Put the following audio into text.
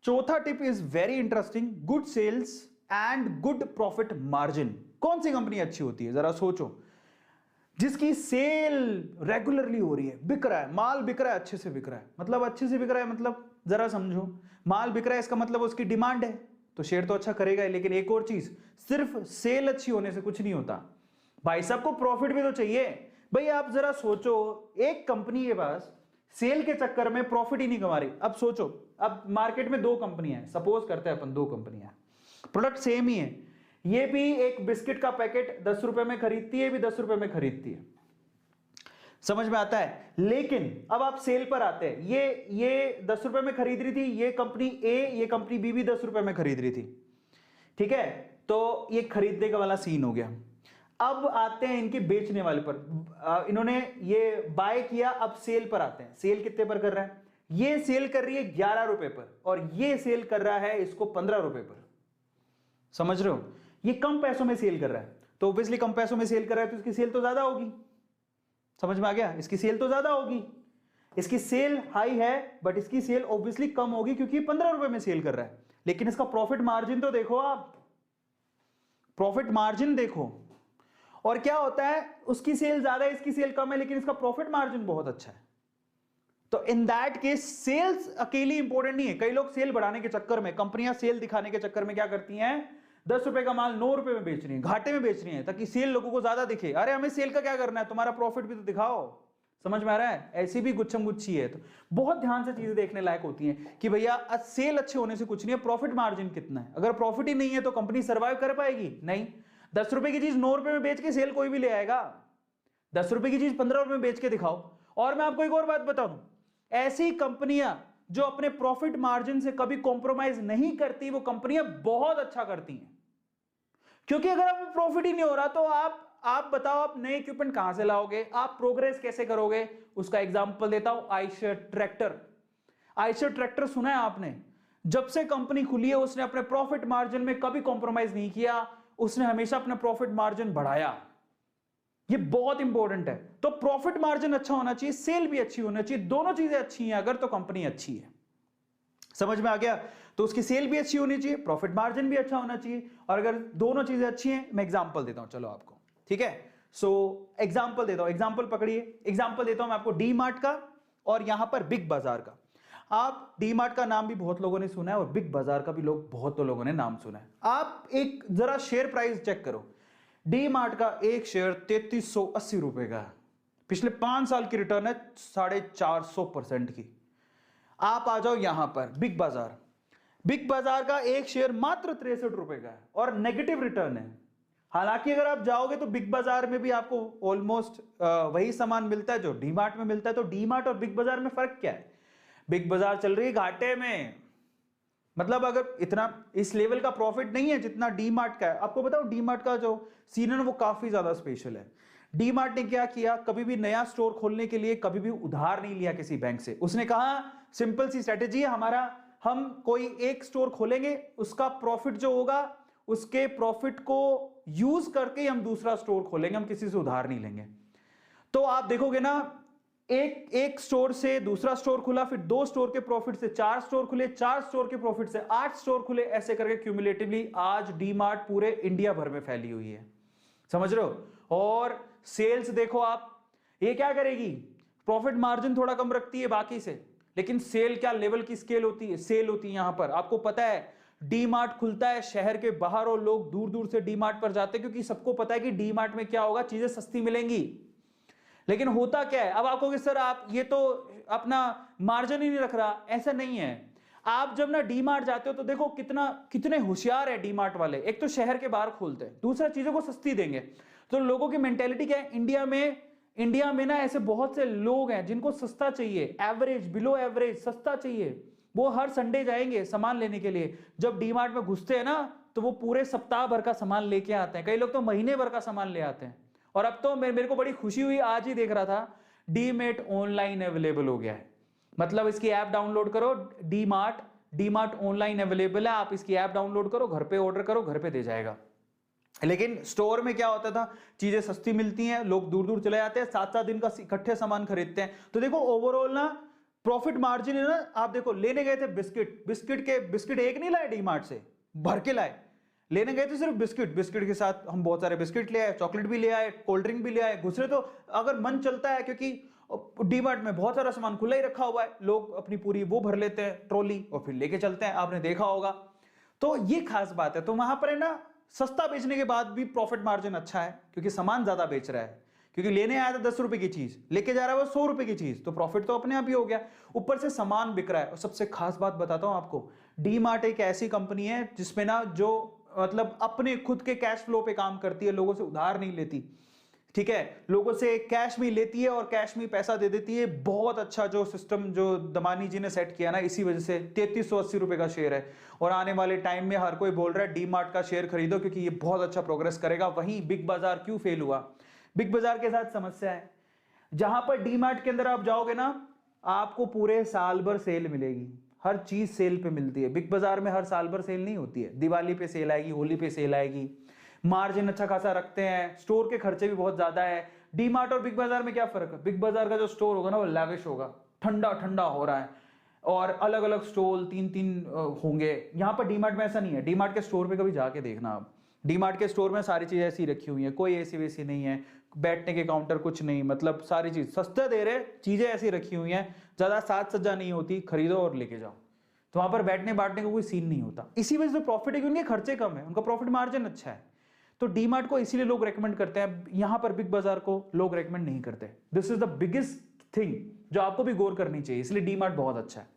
चौथा tip is very interesting, good sales and good profit margin. कौन सी company अच्छी होती है, जरा सोचो। जिसकी सेल रेगुलरली हो रही है, बिक रहा है, माल बिक रहा है, अच्छे से बिक रहा है। मतलब अच्छे से बिक रहा है मतलब जरा समझो, माल बिक रहा है इसका मतलब उसकी डिमांड है, तो शेयर तो अच्छा करेगा ही। लेकिन एक और चीज, सिर्फ सेल अच्छी होने से कुछ नहीं होता भाई, सबको प्रॉफिट भी तो चाहिए। भाई आप जरा सोचो, एक कंपनी के पास सेल के चक्कर में प्रॉफिट ही नहीं कमा रही। अब सोचो, अब मार्केट में दो कंपनियां हैं, सपोज करते हैं अपन दो कंपनियां, प्रोडक्ट सेम ही है, ये भी एक बिस्किट का पैकेट 10 रुपए में खरीदती है, ये भी 10 रुपए में खरीदती है, समझ में आता है। लेकिन अब आप सेल पर आते हैं, ये 10 रुपए में खरीद रही थी, ये कंपनी ए, ये कंपनी बी भी 10 रुपए में खरीद रही थी, ठीक है। तो ये खरीदने का वाला सीन हो गया। अब आते हैं इनके बेचने वाले पर, इन्होंने ये बाय किया, अब सेल पर आते हैं। सेल कितने पर कर रहा है, ये सेल कर रही है 11 रुपए पर, और ये सेल कर रहा है इसको 15 रुपए पर, समझ रहे हो। ये कम पैसों में सेल कर रहा है, तो ऑब्वियसली कम पैसों में सेल कर रहा है तो इसकी सेल तो ज्यादा होगी, समझ में आ गया, इसकी सेल तो ज्यादा होगी। इसकी सेल हाई है बट इसकी सेल ऑब्वियसली कम होगी क्योंकि 15 रुपए में सेल कर रहा है। लेकिन इसका प्रॉफिट मार्जिन तो देखो आप, प्रॉफिट मार्जिन देखो, और क्या होता है, उसकी सेल ज्यादा है, इसकी सेल कम है, लेकिन इसका प्रॉफिट मार्जिन बहुत अच्छा है। तो इन दैट केस सेल्स अकेली इंपॉर्टेंट नहीं है। कई लोग सेल बढ़ाने के चक्कर में, कंपनियां सेल दिखाने के चक्कर में क्या करती हैं, 10 रुपए का माल 9 रुपए में बेच रही है, घाटे में बेच रही है, ताकि सेल लोगों को ज्यादा दिखे। अरे हमें सेल का क्या करना है, तुम्हारा प्रॉफिट भी तो दिखाओ, समझ में आ रहा है। ऐसी भी गुच्छम गुच्छी है। तो बहुत ध्यान से चीजें देखने लायक होती हैं कि भैया सेल अच्छे होने से कुछ नहीं है, प्रॉफिट मार्जिन कितना है। अगर प्रॉफिट ही नहीं है तो कंपनी सर्वाइव कर पाएगी नहीं। 10 रुपए की चीज 9 रुपए में बेच के सेल कोई भी ले आएगा, 10 रुपए की चीज 15 रुपए में बेच के दिखाओ। और मैं आपको एक और बात बताऊं, ऐसी कंपनियां जो अपने प्रॉफिट मार्जिन से कभी कॉम्प्रोमाइज नहीं करती, वो कंपनियां बहुत अच्छा करती हैं। क्योंकि अगर आप प्रॉफिट ही नहीं हो रहा तो आप बताओ, आप नए इक्विपमेंट कहां से लाओगे, आप प्रोग्रेस कैसे करोगे। उसका एग्जांपल देता हूं, आयशर ट्रैक्टर। आयशर ट्रैक्टर सुना है आपने, जब से कंपनी खुली है उसने अपने प्रॉफिट मार्जिन में कभी कॉम्प्रोमाइज नहीं किया, उसने हमेशा अपना प्रॉफिट मार्जिन बढ़ाया। ये बहुत इंपॉर्टेंट है। तो प्रॉफिट मार्जिन अच्छा होना चाहिए, सेल भी अच्छी होना चाहिए, दोनों चीजें अच्छी हैं अगर तो कंपनी अच्छी है, समझ में आ गया। तो उसकी सेल भी अच्छी होनी चाहिए, प्रॉफिट मार्जिन भी अच्छा होना चाहिए। और अगर दोनों चीजें अच्छी हैं, मैं एग्जांपल देता हूं चलो आपको, ठीक है। सो एग्जांपल देता हूं, एग्जांपल पकड़िए, एग्जांपल देता हूं मैं आपको डी मार्ट का और यहां पर बिग बाजार का। आप डी मार्ट का नाम भी बहुत लोगों ने सुना है और बिग बाजार का भी बहुत लोगों ने नाम सुना है। आप एक जरा शेयर प्राइस चेक करो, डी मार्ट का एक शेयर 3380 रुपए का है, पिछले 5 साल की रिटर्न है 450% की। आप आ जाओ यहां पर बिग बाजार, बिग बाजार का एक शेयर मात्र 63 रुपए का है और नेगेटिव रिटर्न है। हालांकि अगर आप जाओगे तो बिग बाजार में भी आपको ऑलमोस्ट वही सामान मिलता है जो डी मार्ट में मिलता है। तो डी मार्ट और बिग बाजार में फर्क क्या है, बिग बाजार चल रही है घाटे में, मतलब अगर इतना इस लेवल का प्रॉफिट नहीं है जितना डी मार्ट का है। आपको बताओ डी मार्ट का जो सीन है वो काफी ज्यादा स्पेशल है। डी मार्ट ने क्या किया, कभी भी नया स्टोर खोलने के लिए कभी भी उधार नहीं लिया किसी बैंक से। उसने कहा सिंपल सी स्ट्रेटेजी है हमारा, हम कोई एक स्टोर खोलेंगे, उसका प्रॉफिट जो होगा उसके प्रॉफिट को यूज करके हम दूसरा स्टोर खोलेंगे, हम किसी से उधार नहीं लेंगे। तो आप देखोगे ना, एक स्टोर से दूसरा स्टोर खुला, फिर 2 स्टोर के प्रॉफिट से 4 स्टोर खुले, 4 स्टोर के प्रॉफिट से 8 स्टोर खुले, ऐसे करके क्यूमुलेटिवली आज डी मार्ट पूरे इंडिया भर में फैली हुई है, समझ रहे हो। और सेल्स देखो आप, ये क्या करेगी, प्रॉफिट मार्जिन थोड़ा कम रखती है बाकी से, लेकिन सेल क्या लेवल की स्केल होती है, सेल होती है। यहां पर आपको पता है डी मार्ट खुलता है शहर के बाहर और लोग दूर दूर से डी मार्ट पर जाते हैं क्योंकि सबको पता है कि डी मार्ट में क्या होगा, चीजें सस्ती मिलेंगी। लेकिन होता क्या है, अब आप कहोगे सर आप ये तो अपना मार्जिन ही नहीं रख रहा, ऐसा नहीं है। आप जब ना डी मार्ट जाते हो तो देखो कितने होशियार है डी मार्ट वाले। एक तो शहर के बाहर खोलते हैं, दूसरा चीजों को सस्ती देंगे। तो लोगों की मेंटेलिटी क्या है, इंडिया में ना ऐसे बहुत से लोग हैं जिनको सस्ता चाहिए, एवरेज बिलो एवरेज सस्ता चाहिए। वो हर संडे जाएंगे सामान लेने के लिए, जब डी मार्ट में घुसते हैं ना तो वो पूरे सप्ताह भर का सामान लेके आते हैं, कई लोग तो महीने भर का सामान ले आते हैं। और अब तो मेरे को बड़ी खुशी हुई, आज ही देख रहा था डी मार्ट ऑनलाइन अवेलेबल हो गया है। मतलब इसकी ऐप डाउनलोड करो, डी मार्ट ऑनलाइन अवेलेबल है, आप इसकी ऐप डाउनलोड करो, घर पे ऑर्डर करो, घर पे दे जाएगा। लेकिन स्टोर में क्या होता था, चीजें सस्ती मिलती हैं, लोग दूर दूर चले जाते हैं, 7-7 दिन का इकट्ठे सामान खरीदते हैं। तो देखो ओवरऑल ना प्रॉफिट मार्जिन है ना, आप देखो लेने गए थे बिस्किट एक नहीं लाए डीमार्ट से, भर के लाए। लेने गए थे सिर्फ बिस्किट के साथ हम बहुत सारे बिस्किट ले आए, चॉकलेट भी ले आए, कोल्ड ड्रिंक भी ले आए। घुसरे तो अगर मन चलता है, क्योंकि डीमार्ट में बहुत सारा सामान खुला ही रखा हुआ है, लोग अपनी पूरी वो भर लेते हैं ट्रॉली और फिर लेके चलते हैं, आपने देखा होगा। तो ये खास बात है। तो वहां पर है ना, सस्ता बेचने के बाद भी प्रॉफिट मार्जिन अच्छा है, क्योंकि सामान ज्यादा बेच रहा है। क्योंकि लेने आया था 10 रुपए की चीज, लेके जा रहा है वो 100 रुपए की चीज, तो प्रॉफिट तो अपने आप ही हो गया। ऊपर से सामान बिक रहा है। और सबसे खास बात बताता हूं आपको, डी मार्ट एक ऐसी कंपनी है जिसमें ना, जो मतलब अपने खुद के कैश फ्लो पे काम करती है, लोगों से उधार नहीं लेती, ठीक है, लोगों से कैश में लेती है और कैश में पैसा दे देती है। बहुत अच्छा जो सिस्टम जो दमानी जी ने सेट किया ना, इसी वजह से 3380 रुपए का शेयर है। और आने वाले टाइम में हर कोई बोल रहा है डी मार्ट का शेयर खरीदो, क्योंकि ये बहुत अच्छा प्रोग्रेस करेगा। वहीं बिग बाजार क्यों फेल हुआ? बिग बाजार के साथ समस्या है, जहां पर डी मार्ट के अंदर आप जाओगे ना, आपको पूरे साल भर सेल मिलेगी, हर चीज सेल पे मिलती है। बिग बाजार में हर साल भर सेल नहीं होती है, दिवाली पे सेल आएगी, होली पे सेल आएगी। मार्जिन अच्छा खासा रखते हैं, स्टोर के खर्चे भी बहुत ज्यादा है। डी मार्ट और बिग बाजार में क्या फर्क है? बिग बाजार का जो स्टोर होगा ना, वो लैविश होगा, ठंडा ठंडा हो रहा है, और अलग अलग स्टॉल 3-3 होंगे। यहाँ पर डी मार्ट में ऐसा नहीं है। डी मार्ट के स्टोर पे कभी जाके देखना आप, डी मार्ट के स्टोर में सारी चीजें ऐसी रखी हुई है, कोई एसी वेसी नहीं है, बैठने के काउंटर कुछ नहीं, मतलब सारी चीज सस्ते दे रहे, चीजें ऐसी रखी हुई हैं, ज्यादा साज सज्जा नहीं होती, खरीदो और लेके जाओ। तो वहां पर बैठने बांटने का कोई सीन नहीं होता। इसी वजह से प्रॉफिट है कि उनके खर्चे कम है, उनका प्रॉफिट मार्जिन अच्छा है। तो डी मार्ट को इसीलिए लोग रेकमेंड करते हैं, यहां पर बिग बाजार को लोग रेकमेंड नहीं करते। This is the biggest thing जो आपको भी गौर करनी चाहिए, इसलिए डी मार्ट बहुत अच्छा है।